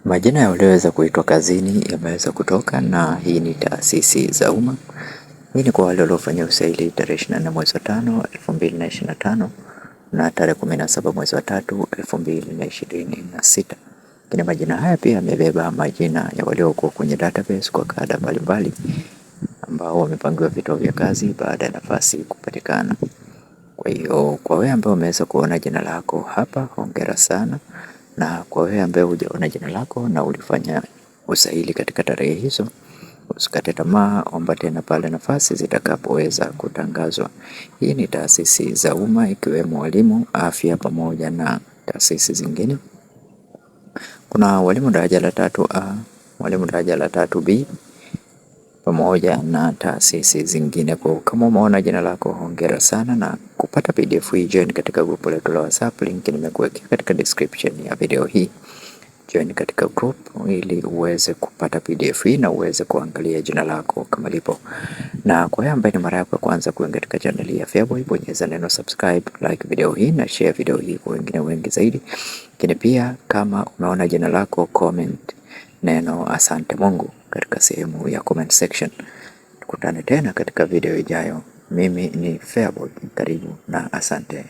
Majina ya walioweza kuitwa kazini yameweza kutoka na hii ni taasisi za umma. Hii ni kwa wale waliofanya usaili tarehe 24 mwezi wa 5 2025 na tarehe 17 mwezi wa 3 2026. Lakini majina haya pia yamebeba majina ya waliokuwa kwenye database kwa kada mbalimbali ambao wamepangiwa vituo vya kazi baada ya nafasi kupatikana. Kwa hiyo kwa wewe ambaye umeweza kuona jina lako hapa, hongera sana. Na kwa wewe ambaye hujaona jina lako na ulifanya usaili katika tarehe hizo, usikate tamaa, omba tena pale nafasi zitakapoweza kutangazwa. Hii ni taasisi za umma ikiwemo walimu, afya pamoja na taasisi zingine. Kuna walimu daraja la 3A, walimu daraja la 3B pamoja na taasisi zingine. Kwa kama umeona jina lako, hongera sana, na kupata PDF hii join katika grupu letu la WhatsApp, link nimekuwekea katika description ya video hii. Join katika group ili uweze kupata PDF hii na uweze kuangalia jina lako kama lipo. Na kwa yeye ambaye ni mara yako ya kwanza kuingia katika channel ya Feaboy, bonyeza neno subscribe, like video hii na share video hii kwa wengine wengi zaidi. Lakini pia kama umeona jina lako, comment neno asante Mungu katika sehemu ya comment section. Tukutane tena katika video ijayo. Mimi ni Feaboy, karibu na asante.